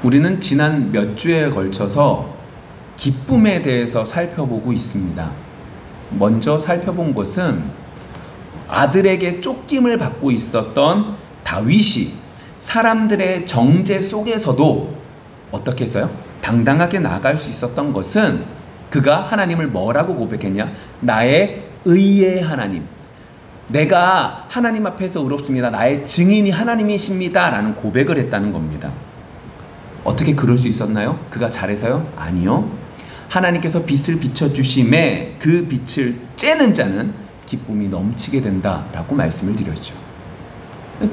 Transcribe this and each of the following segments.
우리는 지난 몇 주에 걸쳐서 기쁨에 대해서 살펴보고 있습니다. 먼저 살펴본 것은 아들에게 쫓김을 받고 있었던 다윗이 사람들의 정죄 속에서도 어떻게 했어요? 당당하게 나아갈 수 있었던 것은 그가 하나님을 뭐라고 고백했냐? 나의 의의 하나님, 내가 하나님 앞에서 의롭습니다, 나의 증인이 하나님이십니다 라는 고백을 했다는 겁니다. 어떻게 그럴 수 있었나요? 그가 잘해서요? 아니요. 하나님께서 빛을 비춰주심에 그 빛을 쬐는 자는 기쁨이 넘치게 된다라고 말씀을 드렸죠.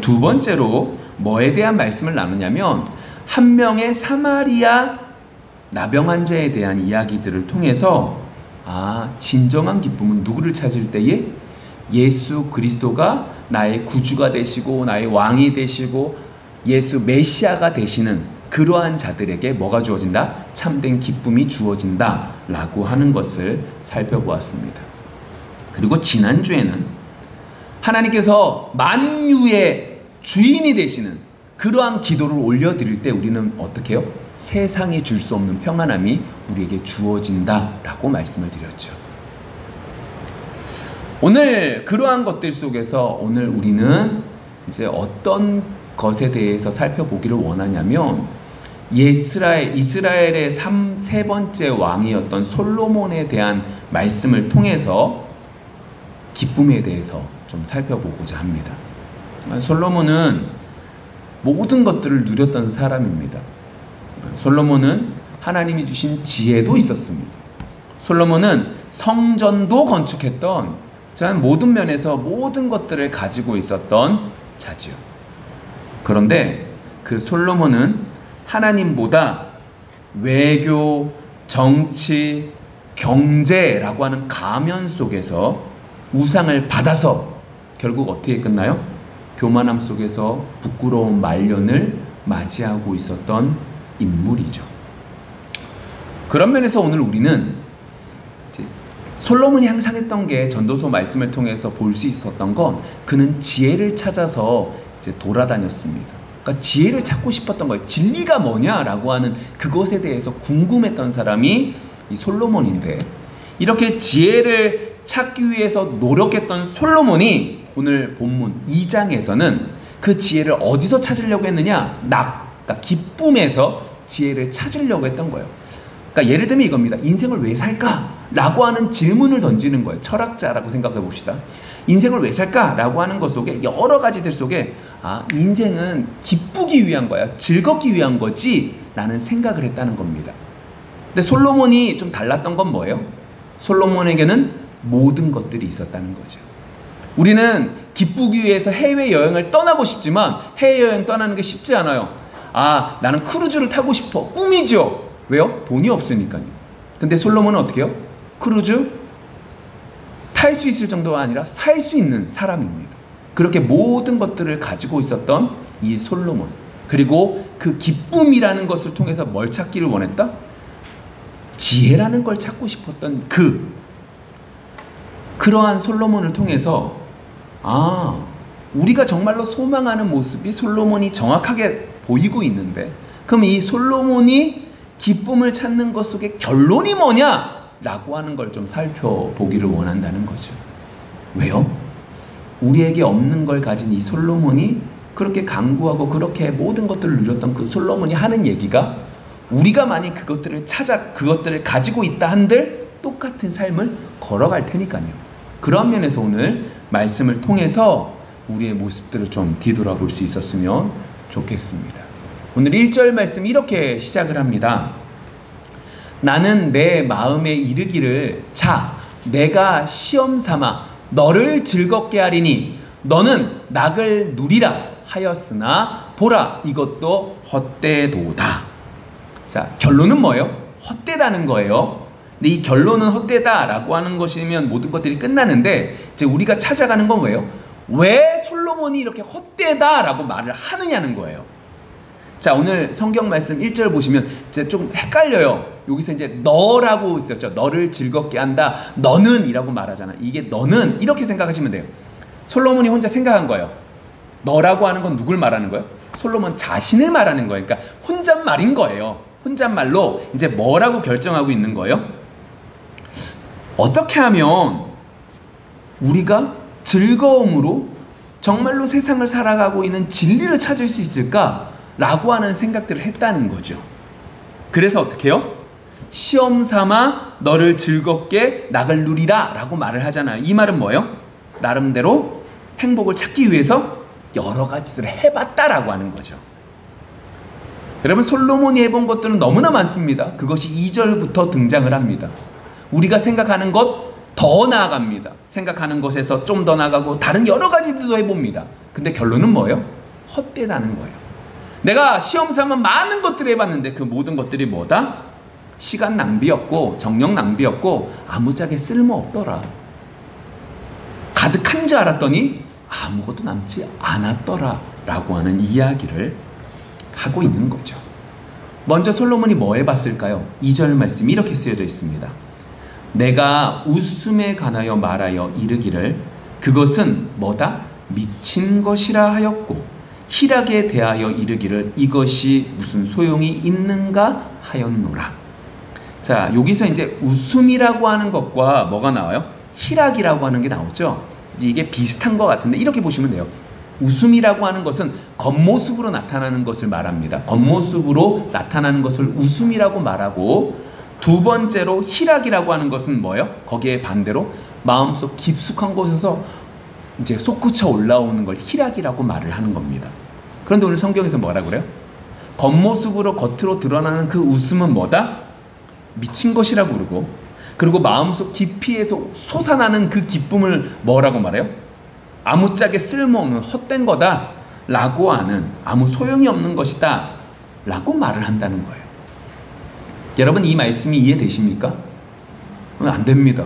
두 번째로 뭐에 대한 말씀을 나누냐면 한 명의 사마리아 나병 환자에 대한 이야기들을 통해서 진정한 기쁨은 누구를 찾을 때에 예수 그리스도가 나의 구주가 되시고 나의 왕이 되시고 예수 메시아가 되시는 그러한 자들에게 뭐가 주어진다? 참된 기쁨이 주어진다 라고 하는 것을 살펴보았습니다. 그리고 지난주에는 하나님께서 만유의 주인이 되시는 그러한 기도를 올려드릴 때 우리는 어떻게 해요? 세상이 줄 수 없는 평안함이 우리에게 주어진다 라고 말씀을 드렸죠. 오늘 그러한 것들 속에서 오늘 우리는 이제 어떤 것에 대해서 살펴보기를 원하냐면 이스라엘의 세 번째 왕이었던 솔로몬에 대한 말씀을 통해서 기쁨에 대해서 좀 살펴보고자 합니다. 솔로몬은 모든 것들을 누렸던 사람입니다. 솔로몬은 하나님이 주신 지혜도 있었습니다. 솔로몬은 성전도 건축했던 모든 면에서 모든 것들을 가지고 있었던 자지요. 그런데 그 솔로몬은 하나님보다 외교, 정치, 경제라고 하는 가면 속에서 우상을 받아서 결국 어떻게 끝나요? 교만함 속에서 부끄러운 말년을 맞이하고 있었던 인물이죠. 그런 면에서 오늘 우리는 솔로몬이 항상 했던 게 전도서 말씀을 통해서 볼 수 있었던 건 그는 지혜를 찾아서 돌아다녔습니다. 그러니까 지혜를 찾고 싶었던 거예요. 진리가 뭐냐라고 하는 그것에 대해서 궁금했던 사람이 이 솔로몬인데, 이렇게 지혜를 찾기 위해서 노력했던 솔로몬이 오늘 본문 2장에서는 그 지혜를 어디서 찾으려고 했느냐? 그러니까 기쁨에서 지혜를 찾으려고 했던 거예요. 그러니까 예를 들면 이겁니다. 인생을 왜 살까? 라고 하는 질문을 던지는 거예요. 철학자라고 생각해 봅시다. 인생을 왜 살까? 라고 하는 것 속에 여러 가지들 속에 인생은 기쁘기 위한 거야, 즐겁기 위한 거지 라는 생각을 했다는 겁니다. 근데 솔로몬이 좀 달랐던 건 뭐예요? 솔로몬에게는 모든 것들이 있었다는 거죠. 우리는 기쁘기 위해서 해외여행을 떠나고 싶지만 해외여행 떠나는 게 쉽지 않아요. 나는 크루즈를 타고 싶어. 꿈이죠. 왜요? 돈이 없으니까요. 근데 솔로몬은 어떻게 해요? 크루즈 탈 수 있을 정도가 아니라 살 수 있는 사람입니다. 그렇게 모든 것들을 가지고 있었던 이 솔로몬, 그리고 그 기쁨이라는 것을 통해서 뭘 찾기를 원했다? 지혜라는 걸 찾고 싶었던 그러한 솔로몬을 통해서 우리가 정말로 소망하는 모습이 솔로몬이 정확하게 보이고 있는데, 그럼 이 솔로몬이 기쁨을 찾는 것 속에 결론이 뭐냐? 라고 하는 걸 좀 살펴보기를 원한다는 거죠. 왜요? 우리에게 없는 걸 가진 이 솔로몬이 그렇게 강구하고 그렇게 모든 것들을 누렸던 그 솔로몬이 하는 얘기가, 우리가 만약 그것들을 가지고 있다 한들 똑같은 삶을 걸어갈 테니까요. 그런 면에서 오늘 말씀을 통해서 우리의 모습들을 좀 뒤돌아볼 수 있었으면 좋겠습니다. 오늘 1절 말씀 이렇게 시작을 합니다. 나는 내 마음에 이르기를 내가 시험 삼아 너를 즐겁게 하리니 너는 낙을 누리라 하였으나 보라 이것도 헛되도다. 결론은 뭐예요? 헛되다는 거예요. 근데 이 결론은 헛되다라고 하는 것이면 모든 것들이 끝나는데, 이제 우리가 찾아가는 건 뭐예요? 왜 솔로몬이 이렇게 헛되다라고 말을 하느냐는 거예요. 오늘 성경 말씀 1절 보시면 이제 좀 헷갈려요. 여기서 이제 너라고 있었죠. 너를 즐겁게 한다. 너는 이라고 말하잖아. 이게 너는 이렇게 생각하시면 돼요. 솔로몬이 혼자 생각한 거예요. 너라고 하는 건 누굴 말하는 거예요? 솔로몬 자신을 말하는 거예요. 그러니까 혼잣말인 거예요. 혼잣말로 이제 뭐라고 결정하고 있는 거예요? 어떻게 하면 우리가 즐거움으로 정말로 세상을 살아가고 있는 진리를 찾을 수 있을까라고 하는 생각들을 했다는 거죠. 그래서 어떻게 해요? 시험 삼아 너를 즐겁게 낙을 누리라 라고 말을 하잖아요. 이 말은 뭐예요? 나름대로 행복을 찾기 위해서 여러 가지들을 해봤다라고 하는 거죠. 여러분, 솔로몬이 해본 것들은 너무나 많습니다. 그것이 2절부터 등장을 합니다. 우리가 생각하는 것 더 나아갑니다. 생각하는 것에서 좀 더 나아가고 다른 여러 가지들도 해봅니다. 근데 결론은 뭐예요? 헛되다는 거예요. 내가 시험 삼아 많은 것들을 해봤는데 그 모든 것들이 뭐다? 시간 낭비였고 정력 낭비였고 아무짝에 쓸모없더라. 가득한 줄 알았더니 아무것도 남지 않았더라 라고 하는 이야기를 하고 있는 거죠. 먼저 솔로몬이 뭐 해봤을까요? 2절 말씀이 이렇게 쓰여져 있습니다. 내가 웃음에 관하여 말하여 이르기를 그것은 뭐다? 미친 것이라 하였고 희락에 대하여 이르기를 이것이 무슨 소용이 있는가 하였노라. 자, 여기서 이제 웃음이라고 하는 것과 뭐가 나와요? 희락이라고 하는 게 나오죠. 이게 비슷한 것 같은데 이렇게 보시면 돼요. 웃음이라고 하는 것은 겉모습으로 나타나는 것을 말합니다. 겉모습으로 나타나는 것을 웃음이라고 말하고, 두 번째로 희락이라고 하는 것은 뭐예요? 거기에 반대로 마음속 깊숙한 곳에서 이제 솟구쳐 올라오는 걸 희락이라고 말을 하는 겁니다. 그런데 오늘 성경에서 뭐라 그래요? 겉모습으로 겉으로 드러나는 그 웃음은 뭐다? 미친 것이라고 그러고, 그리고 마음속 깊이에서 솟아나는 그 기쁨을 뭐라고 말해요? 아무짝에 쓸모없는 헛된 거다 라고 하는, 아무 소용이 없는 것이다 라고 말을 한다는 거예요. 여러분, 이 말씀이 이해되십니까? 안 됩니다.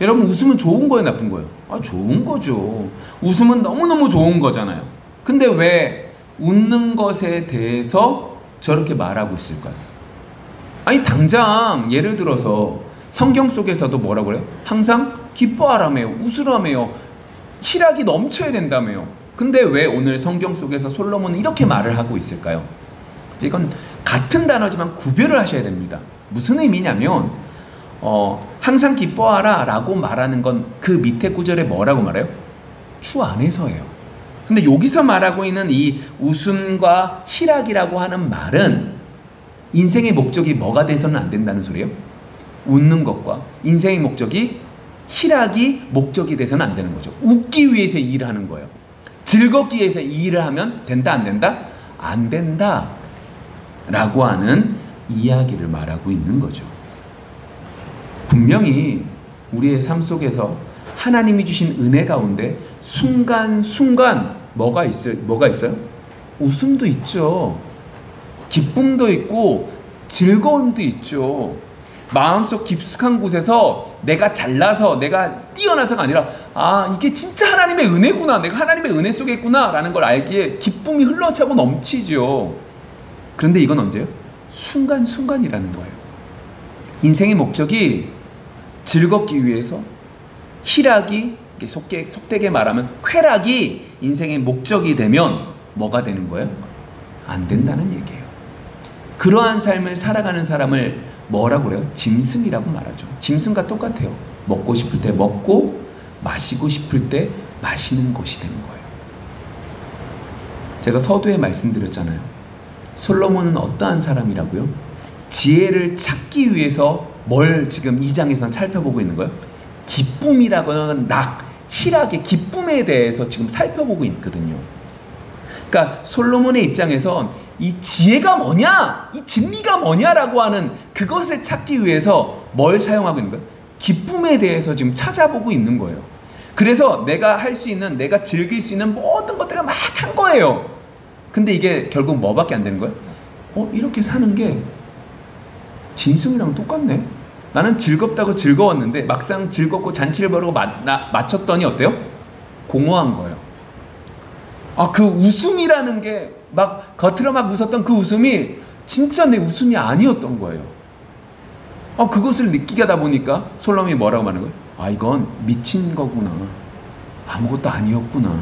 여러분, 웃음은 좋은 거예요, 나쁜 거예요? 좋은 거죠. 웃음은 너무너무 좋은 거잖아요. 근데 왜 웃는 것에 대해서 저렇게 말하고 있을까요? 아니, 당장 예를 들어서 성경 속에서도 뭐라고 그래요? 항상 기뻐하라며요, 웃으라며요, 희락이 넘쳐야 된다며요. 근데 왜 오늘 성경 속에서 솔로몬은 이렇게 말을 하고 있을까요? 이건 같은 단어지만 구별을 하셔야 됩니다. 무슨 의미냐면 항상 기뻐하라 라고 말하는 건 그 밑에 구절에 뭐라고 말해요? 주 안에서예요. 근데 여기서 말하고 있는 이 웃음과 희락이라고 하는 말은 인생의 목적이 뭐가 돼서는 안 된다는 소리예요? 웃는 것과 인생의 목적이, 희락이 목적이 돼서는 안 되는 거죠. 웃기 위해서 이 일을 하는 거예요. 즐겁기 위해서 이 일을 하면 된다, 안 된다? 안 된다 라고 하는 이야기를 말하고 있는 거죠. 분명히 우리의 삶 속에서 하나님이 주신 은혜 가운데 순간순간 뭐가 있어요? 웃음도 있죠. 기쁨도 있고 즐거움도 있죠. 마음속 깊숙한 곳에서 내가 잘나서, 내가 뛰어나서가 아니라 이게 진짜 하나님의 은혜구나, 내가 하나님의 은혜 속에 있구나 라는 걸 알기에 기쁨이 흘러차고 넘치죠. 그런데 이건 언제요? 순간순간이라는 거예요. 인생의 목적이 즐겁기 위해서, 희락이, 속되게 말하면 쾌락이 인생의 목적이 되면 뭐가 되는 거예요? 안 된다는 얘기예요. 그러한 삶을 살아가는 사람을 뭐라고 그래요? 짐승이라고 말하죠. 짐승과 똑같아요. 먹고 싶을 때 먹고 마시고 싶을 때 마시는 것이 되는 거예요. 제가 서두에 말씀드렸잖아요. 솔로몬은 어떠한 사람이라고요? 지혜를 찾기 위해서 뭘 지금 이 장에서는 살펴보고 있는 거예요? 기쁨이라고 하는 희락의 기쁨에 대해서 지금 살펴보고 있거든요. 그러니까 솔로몬의 입장에선 이 지혜가 뭐냐, 이 진리가 뭐냐라고 하는 그것을 찾기 위해서 뭘 사용하고 있는 거예요? 기쁨에 대해서 지금 찾아보고 있는 거예요. 그래서 내가 할 수 있는, 내가 즐길 수 있는 모든 것들을 막 한 거예요. 근데 이게 결국 뭐밖에 안 되는 거예요? 이렇게 사는 게 짐승이랑 똑같네. 나는 즐겁다고 즐거웠는데 막상 즐겁고 잔치를 벌이고 마쳤더니 어때요? 공허한 거예요. 그 웃음이라는 게 막 겉으로 막 웃었던 그 웃음이 진짜 내 웃음이 아니었던 거예요. 그것을 느끼게 하다 보니까 솔로몬이 뭐라고 말하는 거예요? 이건 미친 거구나, 아무것도 아니었구나,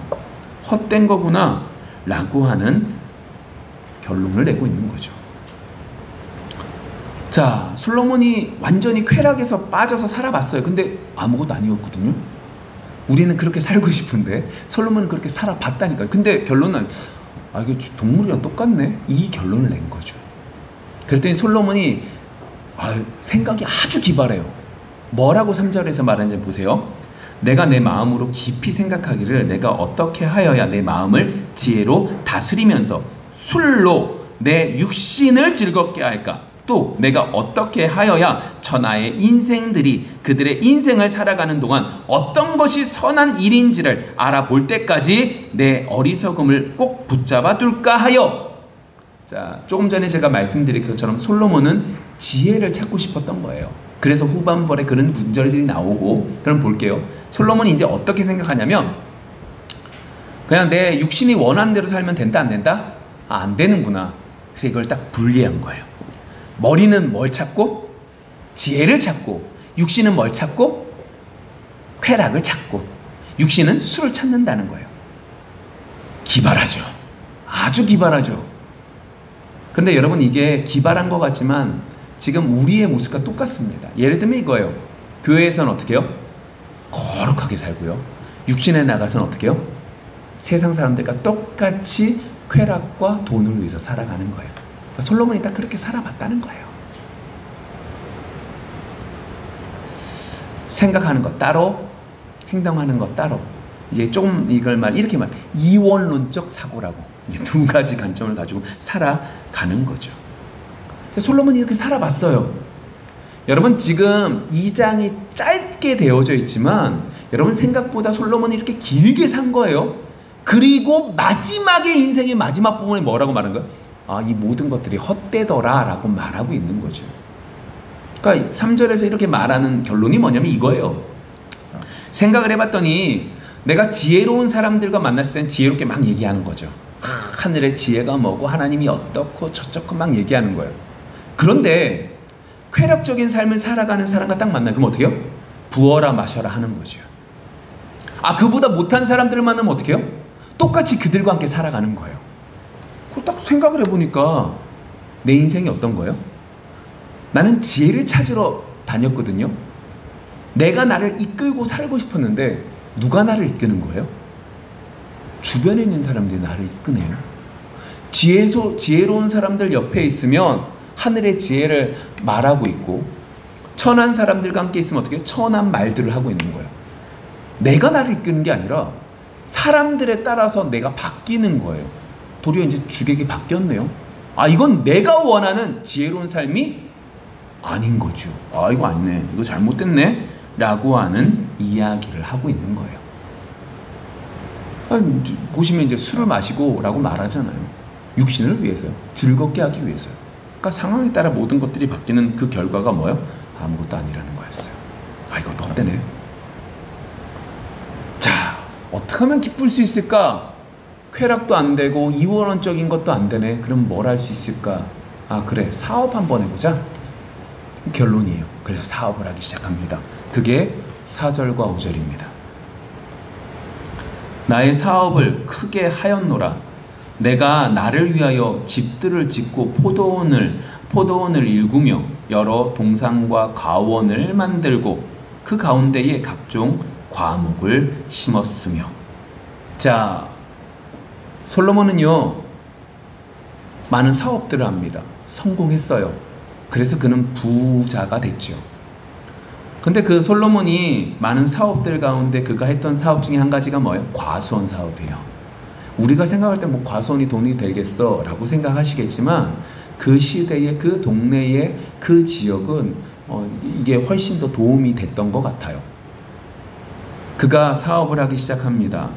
헛된 거구나 라고 하는 결론을 내고 있는 거죠. 자, 솔로몬이 완전히 쾌락에서 빠져서 살아봤어요. 근데 아무것도 아니었거든요. 우리는 그렇게 살고 싶은데 솔로몬은 그렇게 살아봤다니까요. 근데 결론은 이게 동물이랑 똑같네, 이 결론을 낸 거죠. 그랬더니 솔로몬이 생각이 아주 기발해요. 뭐라고 3절에서 말하는지 보세요. 내가 내 마음으로 깊이 생각하기를 내가 어떻게 하여야 내 마음을 지혜로 다스리면서 술로 내 육신을 즐겁게 할까? 또 내가 어떻게 하여야 천하의 인생들이 그들의 인생을 살아가는 동안 어떤 것이 선한 일인지를 알아볼 때까지 내 어리석음을 꼭 붙잡아 둘까 하여. 자, 조금 전에 제가 말씀드린 것처럼 솔로몬은 지혜를 찾고 싶었던 거예요. 그래서 후반부에 그런 문절들이 나오고, 그럼 볼게요. 솔로몬이 이제 어떻게 생각하냐면, 그냥 내 육신이 원하는 대로 살면 된다 안 된다? 안 되는구나. 그래서 이걸 딱 분리한 거예요. 머리는 뭘 찾고? 지혜를 찾고, 육신은 뭘 찾고? 쾌락을 찾고, 육신은 술을 찾는다는 거예요. 기발하죠. 아주 기발하죠. 근데 여러분, 이게 기발한 것 같지만 지금 우리의 모습과 똑같습니다. 예를 들면 이거예요. 교회에서는 어떻게 해요? 거룩하게 살고요. 육신에 나가서는 어떻게 해요? 세상 사람들과 똑같이 쾌락과 돈을 위해서 살아가는 거예요. 솔로몬이 딱 그렇게 살아봤다는 거예요. 생각하는 것 따로, 행동하는 것 따로. 이제 조금 이걸 이렇게 이원론적 사고라고, 두 가지 관점을 가지고 살아가는 거죠. 솔로몬이 이렇게 살아봤어요. 여러분, 지금 2장이 짧게 되어져 있지만 여러분, 생각보다 솔로몬이 이렇게 길게 산 거예요. 그리고 마지막에, 인생의 마지막 부분에 뭐라고 말한 거예요? 이 모든 것들이 헛되더라 라고 말하고 있는 거죠. 그러니까 3절에서 이렇게 말하는 결론이 뭐냐면 이거예요. 생각을 해봤더니 내가 지혜로운 사람들과 만났을 땐 지혜롭게 막 얘기하는 거죠. 하늘의 지혜가 뭐고 하나님이 어떻고 저쩌고 막 얘기하는 거예요. 그런데 쾌락적인 삶을 살아가는 사람과 딱 만나면 그럼 어떻게 해요? 부어라 마셔라 하는 거죠. 그보다 못한 사람들을 만나면 어떻게 해요? 똑같이 그들과 함께 살아가는 거예요. 딱 생각을 해보니까 내 인생이 어떤 거예요? 나는 지혜를 찾으러 다녔거든요. 내가 나를 이끌고 살고 싶었는데 누가 나를 이끄는 거예요? 주변에 있는 사람들이 나를 이끄네요. 지혜로운 사람들 옆에 있으면 하늘의 지혜를 말하고 있고, 천한 사람들과 함께 있으면 어떻게 해요? 천한 말들을 하고 있는 거예요. 내가 나를 이끄는 게 아니라 사람들에 따라서 내가 바뀌는 거예요. 도리어 이제 주객이 바뀌었네요. 이건 내가 원하는 지혜로운 삶이 아닌 거죠. 이거 아니네, 이거 잘못됐네 라고 하는 이야기를 하고 있는 거예요. 보시면 이제 술을 마시고 라고 말하잖아요. 육신을 위해서요. 즐겁게 하기 위해서요. 그러니까 상황에 따라 모든 것들이 바뀌는 그 결과가 뭐예요? 아무것도 아니라는 거였어요. 이것도 헛되네. 자, 어떻게 하면 기쁠 수 있을까? 쾌락도 안 되고 이원론적인 것도 안 되네. 그럼 뭘 할 수 있을까? 그래, 사업 한번 해보자. 결론이에요. 그래서 사업을 하기 시작합니다. 그게 4절과 5절입니다. 나의 사업을 크게 하였노라. 내가 나를 위하여 집들을 짓고 포도원을 일구며 여러 동산과 가원을 만들고 그 가운데에 각종 과목을 심었으며. 자, 솔로몬은요, 많은 사업들을 합니다. 성공했어요. 그래서 그는 부자가 됐죠. 근데 그 솔로몬이 많은 사업들 가운데 그가 했던 사업 중에 한 가지가 뭐예요? 과수원 사업이에요. 우리가 생각할 때 과수원이 돈이 되겠어 라고 생각하시겠지만 그 시대의 그 동네의 그 지역은 이게 훨씬 더 도움이 됐던 것 같아요. 그가 사업을 하기 시작합니다.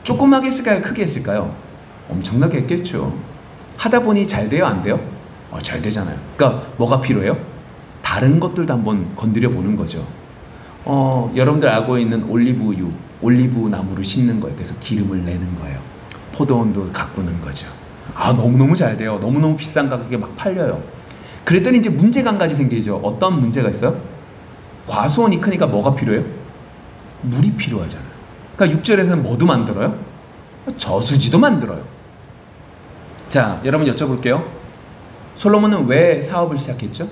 조그맣게 했을까요? 크게 했을까요? 엄청나게 했겠죠. 하다 보니 잘 돼요? 안 돼요? 잘 되잖아요. 그러니까 뭐가 필요해요? 다른 것들도 한번 건드려 보는 거죠. 여러분들 알고 있는 올리브유, 올리브 나무를 심는 거예요. 그래서 기름을 내는 거예요. 포도원도 가꾸는 거죠. 너무너무 잘 돼요. 너무너무 비싼 가격에 막 팔려요. 그랬더니 이제 문제가 한 가지 생기죠. 어떤 문제가 있어요? 과수원이 크니까 뭐가 필요해요? 물이 필요하잖아요. 그러니까 6절에서는 뭐도 만들어요? 저수지도 만들어요. 자, 여러분 여쭤볼게요. 솔로몬은 왜 사업을 시작했죠?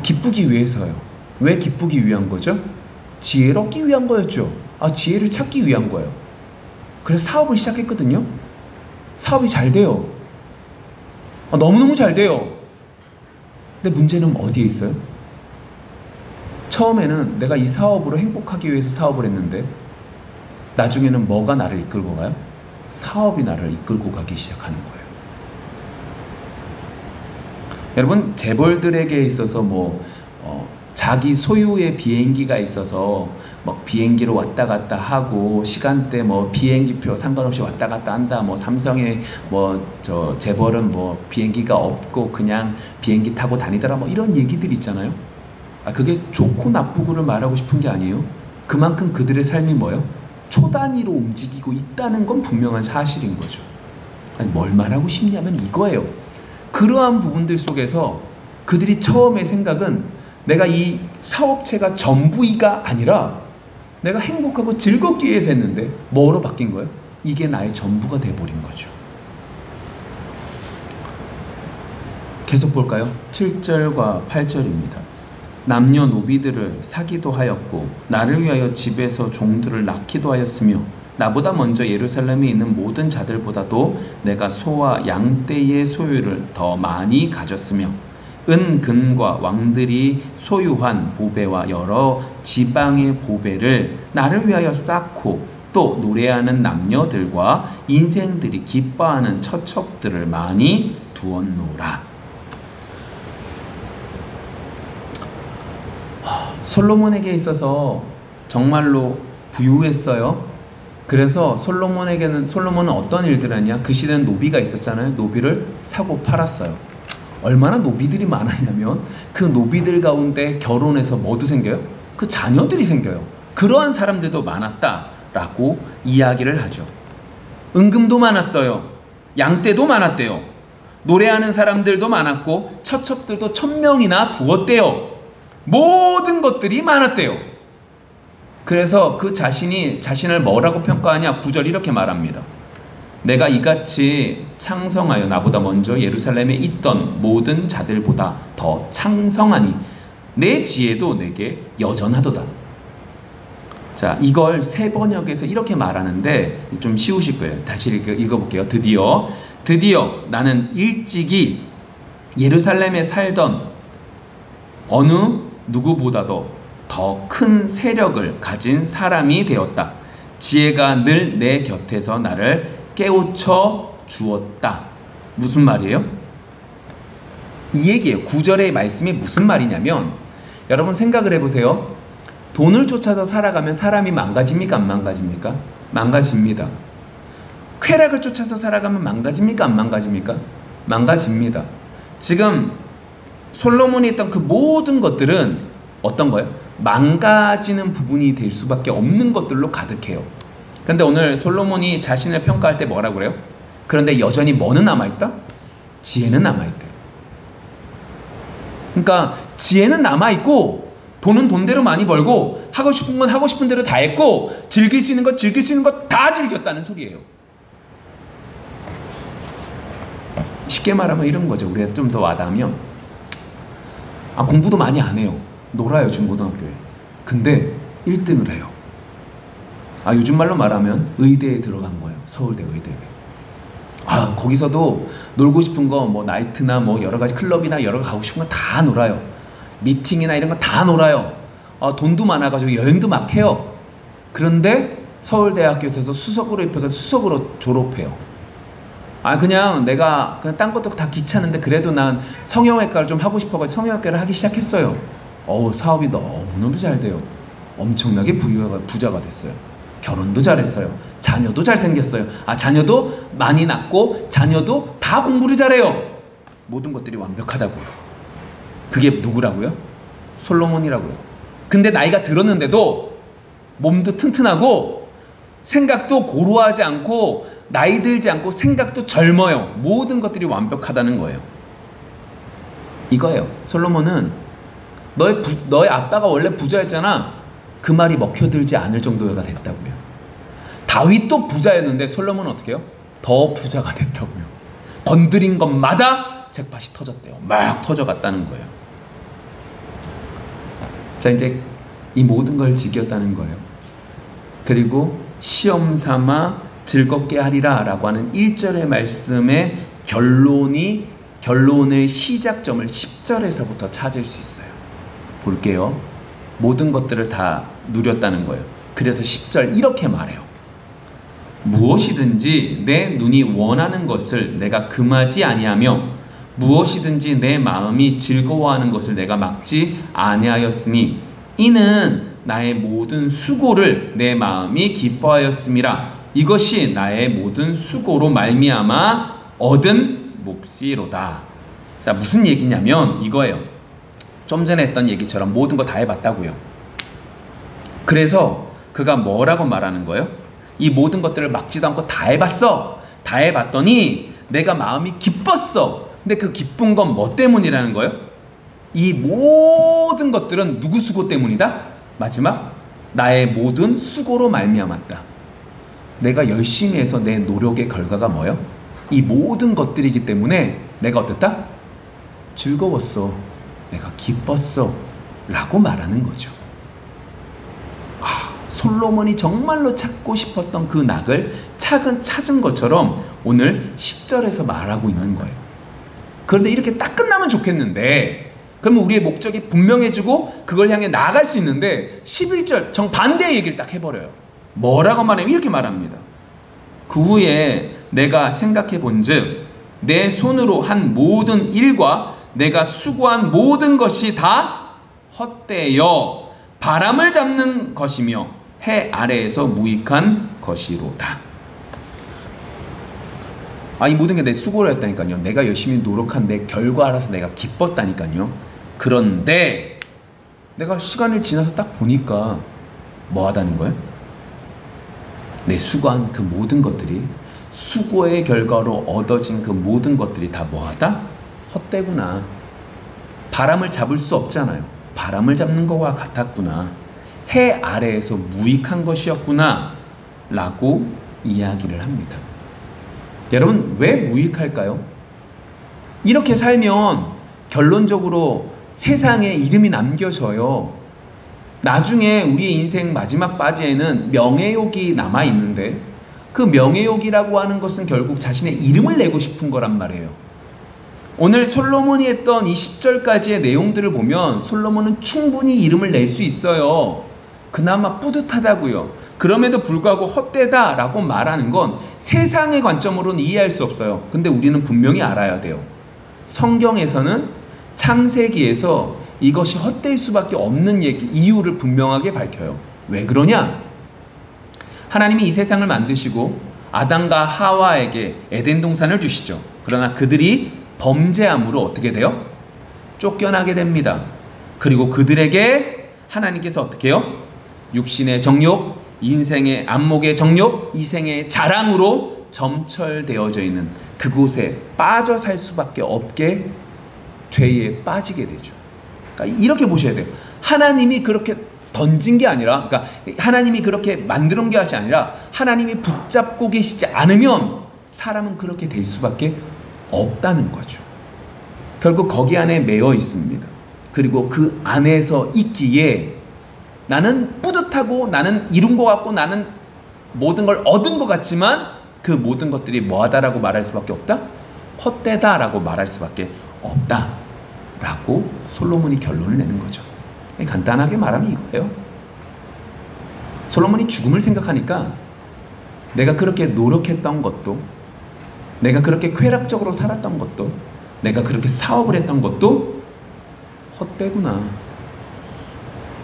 기쁘기 위해서요. 왜 기쁘기 위한 거죠? 지혜를 얻기 위한 거였죠. 지혜를 찾기 위한 거예요. 그래서 사업을 시작했거든요. 사업이 잘 돼요. 너무너무 잘 돼요. 근데 문제는 어디에 있어요? 처음에는 내가 이 사업으로 행복하기 위해서 사업을 했는데 나중에는 뭐가 나를 이끌고 가요? 사업이 나를 이끌고 가기 시작하는 거예요. 여러분, 재벌들에게 있어서 자기 소유의 비행기가 있어서 비행기로 왔다 갔다 하고 시간대 비행기표 상관없이 왔다 갔다 한다. 삼성의 재벌은 비행기가 없고 그냥 비행기 타고 다니더라. 이런 얘기들 있잖아요. 그게 좋고 나쁘고를 말하고 싶은 게 아니에요. 그만큼 그들의 삶이 뭐예요? 초단위로 움직이고 있다는 건 분명한 사실인 거죠. 뭘 말하고 싶냐면 이거예요. 그러한 부분들 속에서 그들이 처음에 생각은 내가 이 사업체가 전부이가 아니라 내가 행복하고 즐겁기 위해서 했는데 뭐로 바뀐 거예요? 이게 나의 전부가 돼버린 거죠. 계속 볼까요? 7절과 8절입니다. 남녀노비들을 사기도 하였고 나를 위하여 집에서 종들을 낳기도 하였으며 나보다 먼저 예루살렘에 있는 모든 자들보다도 내가 소와 양떼의 소유를 더 많이 가졌으며 은금과 왕들이 소유한 보배와 여러 지방의 보배를 나를 위하여 쌓고 또 노래하는 남녀들과 인생들이 기뻐하는 처첩들을 많이 두었노라. 솔로몬에게 있어서 정말로 부유했어요. 그래서 솔로몬은 어떤 일들을 하냐? 그 시대는 노비가 있었잖아요. 노비를 사고 팔았어요. 얼마나 노비들이 많았냐면 그 노비들 가운데 결혼해서 뭐도 생겨요? 그 자녀들이 생겨요. 그러한 사람들도 많았다라고 이야기를 하죠. 은금도 많았어요. 양떼도 많았대요. 노래하는 사람들도 많았고 처첩들도 1000명이나 두었대요. 모든 것들이 많았대요. 그래서 그 자신을 뭐라고 평가하냐? 9절 이렇게 말합니다. 내가 이같이 창성하여 나보다 먼저 예루살렘에 있던 모든 자들보다 더 창성하니 내 지혜도 내게 여전하도다. 자, 이걸 새 번역에서 이렇게 말하는데 좀 쉬우실 거예요. 다시 읽어볼게요. 드디어 나는 일찍이 예루살렘에 살던 어느 누구보다도 더 큰 세력을 가진 사람이 되었다. 지혜가 늘 내 곁에서 나를 깨우쳐 주었다. 무슨 말이에요? 이 얘기예요. 9절의 말씀이 무슨 말이냐면 여러분 생각을 해보세요. 돈을 쫓아서 살아가면 사람이 망가집니까? 안 망가집니까? 망가집니다. 쾌락을 쫓아서 살아가면 망가집니까? 안 망가집니까? 망가집니다. 지금 솔로몬이 했던 그 모든 것들은 어떤 거예요? 망가지는 부분이 될 수밖에 없는 것들로 가득해요. 근데 오늘 솔로몬이 자신을 평가할 때 뭐라고 그래요? 그런데 여전히 뭐는 남아있다? 지혜는 남아있다. 그러니까 지혜는 남아있고 돈은 돈대로 많이 벌고 하고 싶은 건 하고 싶은 대로 다 했고 즐길 수 있는 것 다 즐겼다는 소리예요. 쉽게 말하면 이런 거죠. 우리가 좀 더 와닿으면 공부도 많이 안 해요. 놀아요. 중고등학교에. 근데 1등을 해요. 요즘 말로 말하면 의대에 들어간 거예요. 서울대 의대에. 거기서도 놀고 싶은 거 나이트나 여러 가지 클럽이나 여러 가지 가고 싶은 거 다 놀아요. 미팅이나 이런 거 다 놀아요. 돈도 많아가지고 여행도 막 해요. 그런데 서울대학교에서 수석으로 입학해서 수석으로 졸업해요. 그냥 내가 딴 것도 다 귀찮은데 그래도 난 성형외과를 좀 하고 싶어가지고 성형외과를 하기 시작했어요. 사업이 너무너무 잘 돼요. 엄청나게 부자가 됐어요. 결혼도 잘했어요. 자녀도 잘생겼어요. 자녀도 많이 낳고 자녀도 다 공부를 잘해요. 모든 것들이 완벽하다고요. 그게 누구라고요? 솔로몬이라고요. 근데 나이가 들었는데도 몸도 튼튼하고 생각도 고루하지 않고 나이 들지 않고 생각도 젊어요. 모든 것들이 완벽하다는 거예요. 이거예요. 솔로몬은 너의 아빠가 원래 부자였잖아. 그 말이 먹혀들지 않을 정도가 됐다고요. 다윗도 부자였는데 솔로몬은 어떻게 해요? 더 부자가 됐다고요. 건드린 것마다 잭팟이 터졌대요. 막 터져갔다는 거예요. 자, 이제 이 모든 걸 지켰다는 거예요. 그리고 시험 삼아 즐겁게 하리라 라고 하는 1절의 말씀의 결론을 시작점을 10절에서부터 찾을 수 있어요. 볼게요. 모든 것들을 다 누렸다는 거예요. 그래서 10절 이렇게 말해요. 무엇이든지 내 눈이 원하는 것을 내가 금하지 아니하며 무엇이든지 내 마음이 즐거워하는 것을 내가 막지 아니하였으니 이는 나의 모든 수고를 내 마음이 기뻐하였음이라. 이것이 나의 모든 수고로 말미암아 얻은 몫이로다. 자, 무슨 얘기냐면 이거예요. 좀 전에 했던 얘기처럼 모든 거 다 해봤다고요. 그래서 그가 뭐라고 말하는 거예요? 이 모든 것들을 막지도 않고 다 해봤어. 다 해봤더니 내가 마음이 기뻤어. 근데 그 기쁜 건 뭐 때문이라는 거예요? 이 모든 것들은 누구 수고 때문이다? 마지막 나의 모든 수고로 말미암았다. 내가 열심히 해서 내 노력의 결과가 뭐예요? 이 모든 것들이기 때문에 내가 어땠다? 즐거웠어. 내가 기뻤어. 라고 말하는 거죠. 솔로몬이 정말로 찾고 싶었던 그 낙을 찾은 것처럼 오늘 10절에서 말하고 있는 거예요. 그런데 이렇게 딱 끝나면 좋겠는데, 그러면 우리의 목적이 분명해지고 그걸 향해 나아갈 수 있는데 11절 정반대의 얘기를 딱 해버려요. 뭐라고 말하면 이렇게 말합니다. 그 후에 내가 생각해 본즉 내 손으로 한 모든 일과 내가 수고한 모든 것이 다 헛되어 바람을 잡는 것이며 해 아래에서 무익한 것이로다. 이 모든 게 내 수고를 했다니까요. 내가 열심히 노력한 내 결과라서 내가 기뻤다니까요. 그런데 내가 시간을 지나서 딱 보니까 뭐 하다는 거예요? 내 수고한 그 모든 것들이, 수고의 결과로 얻어진 그 모든 것들이 다 뭐하다? 헛되구나. 바람을 잡을 수 없잖아요. 바람을 잡는 것과 같았구나. 해 아래에서 무익한 것이었구나 라고 이야기를 합니다. 여러분, 왜 무익할까요? 이렇게 살면 결론적으로 세상에 이름이 남겨져요. 나중에 우리의 인생 마지막 바지에는 명예욕이 남아있는데 그 명예욕이라고 하는 것은 결국 자신의 이름을 내고 싶은 거란 말이에요. 오늘 솔로몬이 했던 이 10절까지의 내용들을 보면 솔로몬은 충분히 이름을 낼 수 있어요. 그나마 뿌듯하다고요. 그럼에도 불구하고 헛되다 라고 말하는 건 세상의 관점으로는 이해할 수 없어요. 근데 우리는 분명히 알아야 돼요. 성경에서는 창세기에서 이것이 헛될 수밖에 없는 이유를 분명하게 밝혀요. 왜 그러냐? 하나님이 이 세상을 만드시고 아담과 하와에게 에덴 동산을 주시죠. 그러나 그들이 범죄함으로 어떻게 돼요? 쫓겨나게 됩니다. 그리고 그들에게 하나님께서 어떻게 해요? 육신의 정욕, 인생의 안목의 정욕, 이생의 자랑으로 점철되어져 있는 그곳에 빠져 살 수밖에 없게 죄에 빠지게 되죠. 그러니까 이렇게 보셔야 돼요. 하나님이 그렇게 던진 게 아니라, 그러니까 하나님이 그렇게 만들어 놓은 게 아니라 하나님이 붙잡고 계시지 않으면 사람은 그렇게 될 수밖에 없다는 거죠. 결국 거기 안에 매여 있습니다. 그리고 그 안에서 있기에 나는 뿌듯하고 나는 이룬 것 같고 나는 모든 걸 얻은 것 같지만 그 모든 것들이 뭐하다라고 말할 수밖에 없다? 헛되다라고 말할 수밖에 없다라고 솔로몬이 결론을 내는 거죠. 간단하게 말하면 이거예요. 솔로몬이 죽음을 생각하니까 내가 그렇게 노력했던 것도, 내가 그렇게 쾌락적으로 살았던 것도, 내가 그렇게 사업을 했던 것도 헛되구나.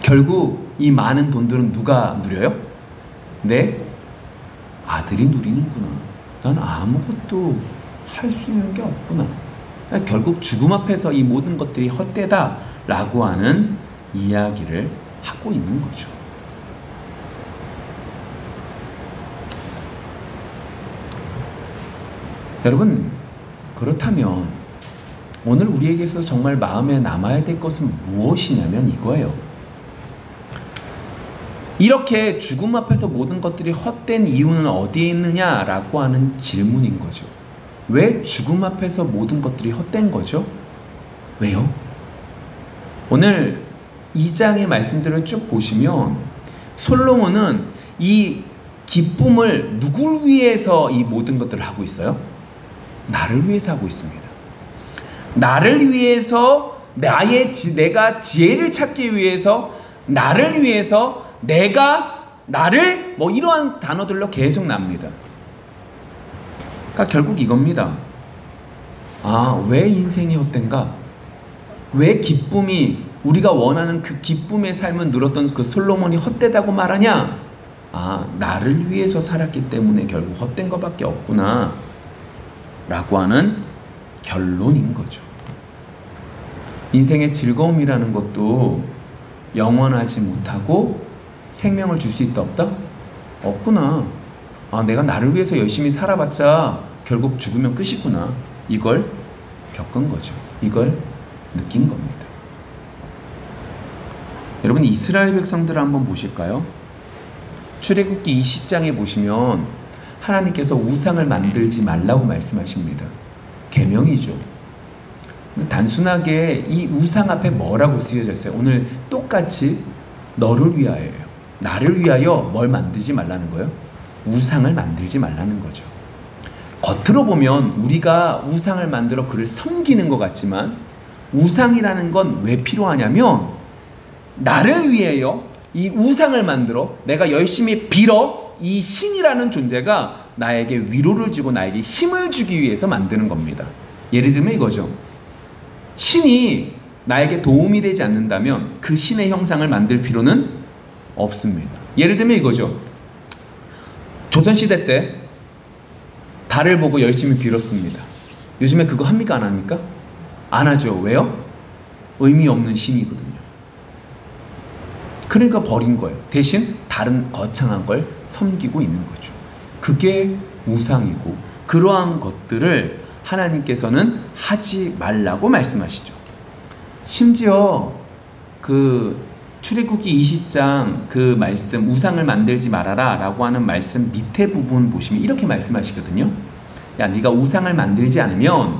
결국 이 많은 돈들은 누가 누려요? 내 아들이 누리는구나. 난 아무것도 할 수 있는 게 없구나. 결국 죽음 앞에서 이 모든 것들이 헛되다라고 하는 이야기를 하고 있는 거죠. 여러분, 그렇다면 오늘 우리에게서 정말 마음에 남아야 될 것은 무엇이냐면 이거예요. 이렇게 죽음 앞에서 모든 것들이 헛된 이유는 어디에 있느냐라고 하는 질문인 거죠. 왜 죽음 앞에서 모든 것들이 헛된 거죠? 왜요? 오늘 2장의 말씀들을 쭉 보시면 솔로몬은 이 기쁨을 누굴 위해서 이 모든 것들을 하고 있어요? 나를 위해서 하고 있습니다. 나를 위해서, 내가 지혜를 찾기 위해서, 나를 위해서, 나를 이러한 단어들로 계속 납니다. 그러니까 결국 이겁니다. 왜 인생이 헛된가? 왜 기쁨이, 우리가 원하는 그 기쁨의 삶을 누렸던 그 솔로몬이 헛되다고 말하냐? 나를 위해서 살았기 때문에 결국 헛된 것밖에 없구나 라고 하는 결론인 거죠. 인생의 즐거움이라는 것도 영원하지 못하고 생명을 줄 수 있다 없다? 없구나. 내가 나를 위해서 열심히 살아봤자 결국 죽으면 끝이구나. 이걸 겪은 거죠. 이걸 느낀 겁니다. 여러분, 이스라엘 백성들을 한번 보실까요? 출애굽기 20장에 보시면 하나님께서 우상을 만들지 말라고 말씀하십니다. 계명이죠. 단순하게 이 우상 앞에 뭐라고 쓰여져 있어요? 오늘 똑같이 너를 위하여요. 나를 위하여 뭘 만들지 말라는 거예요? 우상을 만들지 말라는 거죠. 겉으로 보면 우리가 우상을 만들어 그를 섬기는 것 같지만 우상이라는 건 왜 필요하냐면 나를 위하여 이 우상을 만들어 내가 열심히 빌어 이 신이라는 존재가 나에게 위로를 주고 나에게 힘을 주기 위해서 만드는 겁니다. 예를 들면 이거죠. 신이 나에게 도움이 되지 않는다면 그 신의 형상을 만들 필요는 없습니다. 예를 들면 이거죠. 조선시대 때 달을 보고 열심히 빌었습니다. 요즘에 그거 합니까? 안 합니까? 안 하죠. 왜요? 의미 없는 신이거든요. 그러니까 버린 거예요. 대신 다른 거창한 걸 섬기고 있는 거죠. 그게 우상이고 그러한 것들을 하나님께서는 하지 말라고 말씀하시죠. 심지어 그 출애굽기 20장 그 말씀 우상을 만들지 말아라 라고 하는 말씀 밑에 부분 보시면 이렇게 말씀하시거든요. 야, 네가 우상을 만들지 않으면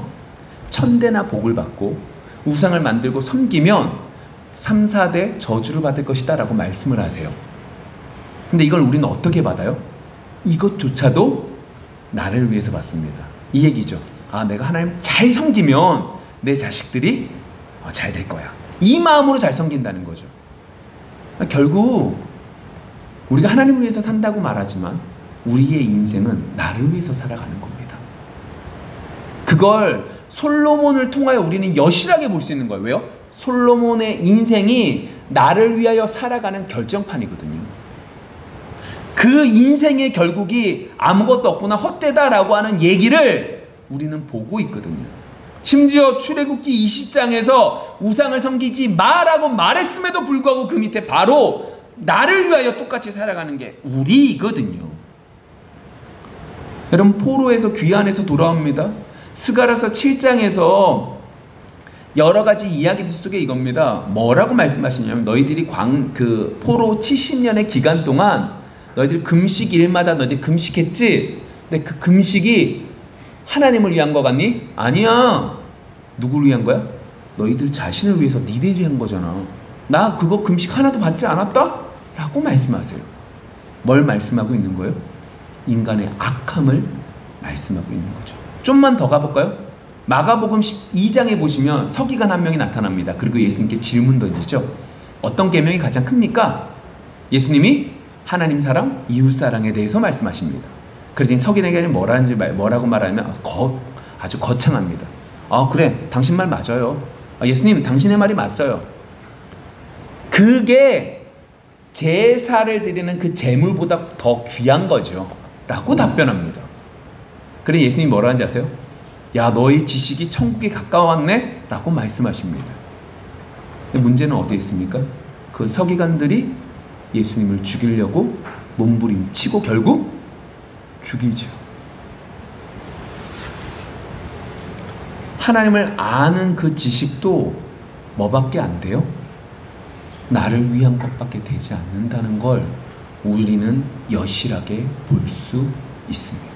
천대나 복을 받고 우상을 만들고 섬기면 3, 4대 저주를 받을 것이다 라고 말씀을 하세요. 근데 이걸 우리는 어떻게 받아요? 이것조차도 나를 위해서 받습니다. 이 얘기죠. 내가 하나님 잘 섬기면 내 자식들이 잘 될 거야. 이 마음으로 잘 섬긴다는 거죠. 결국 우리가 하나님을 위해서 산다고 말하지만 우리의 인생은 나를 위해서 살아가는 겁니다. 그걸 솔로몬을 통하여 우리는 여실하게 볼 수 있는 거예요. 왜요? 솔로몬의 인생이 나를 위하여 살아가는 결정판이거든요. 그 인생의 결국이 아무것도 없구나, 헛되다라고 하는 얘기를 우리는 보고 있거든요. 심지어 출애굽기 20장에서 우상을 섬기지 마라고 말했음에도 불구하고 그 밑에 바로 나를 위하여 똑같이 살아가는 게 우리이거든요. 여러분, 포로에서 귀환해서 돌아옵니다. 스가랴서 7장에서 여러 가지 이야기들 속에 이겁니다. 뭐라고 말씀하시냐면 너희들이 포로 70년의 기간 동안 너희들 금식 일마다 너희들 금식했지? 근데 그 금식이 하나님을 위한 거 같니? 아니야. 누구를 위한 거야? 너희들 자신을 위해서 니들이 한 거잖아. 나 그거 금식 하나도 받지 않았다? 라고 말씀하세요. 뭘 말씀하고 있는 거예요? 인간의 악함을 말씀하고 있는 거죠. 좀만 더 가볼까요? 마가복음 12장에 보시면 서기관 한 명이 나타납니다. 그리고 예수님께 질문 던지죠. 어떤 계명이 가장 큽니까? 예수님이 하나님 사랑, 이웃 사랑에 대해서 말씀하십니다. 그러더니 서기관에게 뭐라고 말하면 아주 거창합니다. 그래, 당신 말 맞아요. 예수님, 당신의 말이 맞아요. 그게 제사를 드리는 그 제물보다 더 귀한 거죠. 라고 답변합니다. 그래 예수님이 뭐라 하는지 아세요? 야, 너희 지식이 천국에 가까웠네? 라고 말씀하십니다. 근데 문제는 어디에 있습니까? 그 서기관들이 예수님을 죽이려고 몸부림치고 결국 죽이죠. 하나님을 아는 그 지식도 뭐밖에 안 돼요? 나를 위한 것밖에 되지 않는다는 걸 우리는 여실하게 볼 수 있습니다.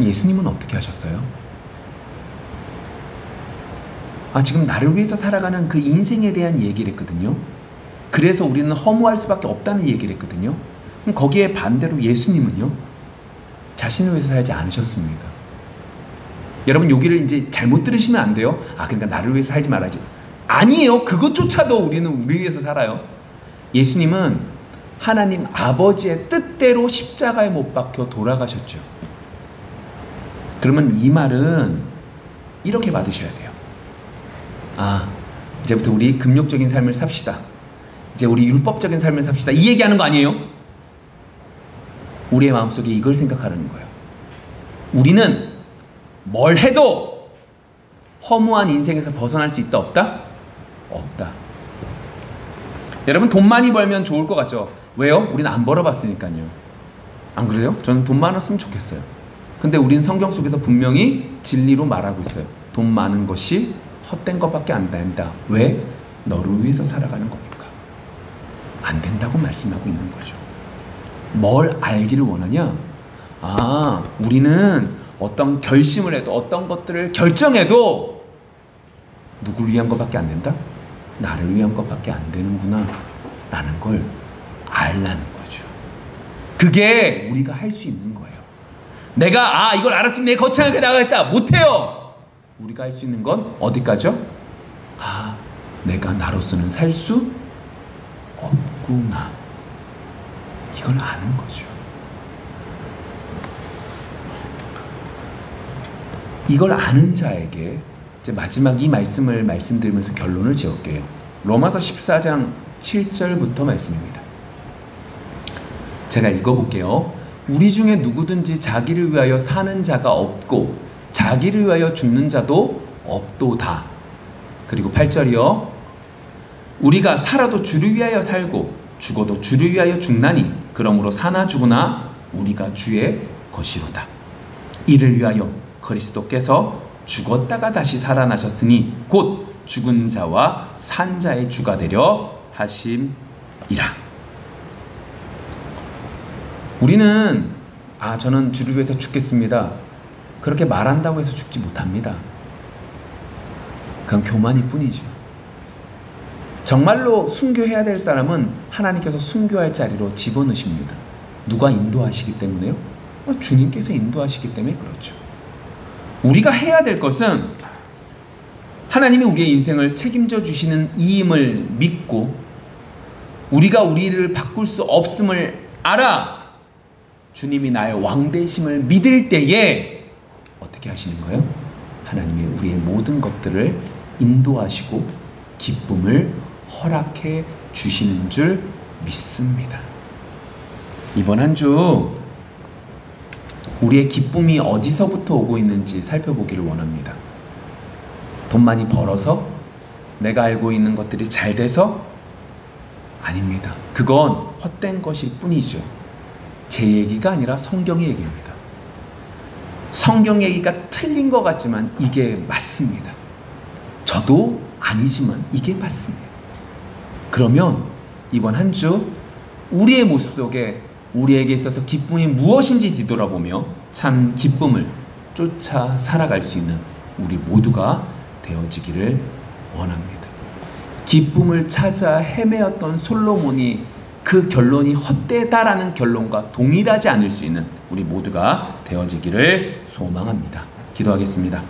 예수님은 어떻게 하셨어요? 지금 나를 위해서 살아가는 그 인생에 대한 얘기를 했거든요. 그래서 우리는 허무할 수밖에 없다는 얘기를 했거든요. 그럼 거기에 반대로 예수님은요, 자신을 위해서 살지 않으셨습니다. 여러분, 여기를 이제 잘못 들으시면 안 돼요. 그러니까 나를 위해서 살지 말아야지. 아니에요. 그것조차도 우리는 우리 위해서 살아요. 예수님은 하나님 아버지의 뜻대로 십자가에 못 박혀 돌아가셨죠. 그러면 이 말은 이렇게 받으셔야 돼요. 이제부터 우리 금욕적인 삶을 삽시다. 이제 우리 율법적인 삶을 삽시다. 이 얘기하는 거 아니에요? 우리의 마음속에 이걸 생각하는 거예요. 우리는 뭘 해도 허무한 인생에서 벗어날 수 있다, 없다? 없다. 여러분, 돈 많이 벌면 좋을 것 같죠? 왜요? 우리는 안 벌어봤으니까요. 안 그래요? 저는 돈 많았으면 좋겠어요. 근데 우리는 성경 속에서 분명히 진리로 말하고 있어요. 돈 많은 것이 헛된 것밖에 안 된다. 왜? 너를 위해서 살아가는 거니까. 안 된다고 말씀하고 있는 거죠. 뭘 알기를 원하냐? 우리는 어떤 결심을 해도, 어떤 것들을 결정해도 누구를 위한 것밖에 안 된다? 나를 위한 것밖에 안 되는구나 라는 걸 알라는 거죠. 그게 우리가 할 수 있는 거예요. 내가 이걸 알았으니 내 거창하게 나가겠다. 못해요. 우리가 할 수 있는 건 어디까지요? 내가 나로서는 살 수 없구나. 이걸 아는 거죠. 이걸 아는 자에게 이제 마지막 이 말씀을 말씀드리면서 결론을 지을게요. 로마서 14장 7절부터 말씀입니다. 제가 읽어볼게요. 우리 중에 누구든지 자기를 위하여 사는 자가 없고 자기를 위하여 죽는 자도 없도다. 그리고 8절이요. 우리가 살아도 주를 위하여 살고 죽어도 주를 위하여 죽나니 그러므로 사나 죽으나 우리가 주의 것이로다. 이를 위하여 그리스도께서 죽었다가 다시 살아나셨으니 곧 죽은 자와 산 자의 주가 되려 하심이라. 우리는 저는 주를 위해서 죽겠습니다. 그렇게 말한다고 해서 죽지 못합니다. 그건 교만일 뿐이죠. 정말로 순교해야 될 사람은 하나님께서 순교할 자리로 집어넣으십니다. 누가 인도하시기 때문에요? 주님께서 인도하시기 때문에 그렇죠. 우리가 해야 될 것은 하나님이 우리의 인생을 책임져 주시는 이임을 믿고 우리가 우리를 바꿀 수 없음을 알아 주님이 나의 왕 되심을 믿을 때에 어떻게 하시는 거예요? 하나님이 우리의 모든 것들을 인도하시고 기쁨을 허락해 주시는 줄 믿습니다. 이번 한 주 우리의 기쁨이 어디서부터 오고 있는지 살펴보기를 원합니다. 돈 많이 벌어서? 내가 알고 있는 것들이 잘 돼서? 아닙니다. 그건 헛된 것일 뿐이죠. 제 얘기가 아니라 성경의 얘기입니다. 성경 얘기가 틀린 것 같지만 이게 맞습니다. 저도 아니지만 이게 맞습니다. 그러면 이번 한 주 우리의 모습 속에 우리에게 있어서 기쁨이 무엇인지 뒤돌아보며 참 기쁨을 쫓아 살아갈 수 있는 우리 모두가 되어지기를 원합니다. 기쁨을 찾아 헤매었던 솔로몬이 그 결론이 헛되다라는 결론과 동일하지 않을 수 있는 우리 모두가 되어지기를 소망합니다. 기도하겠습니다.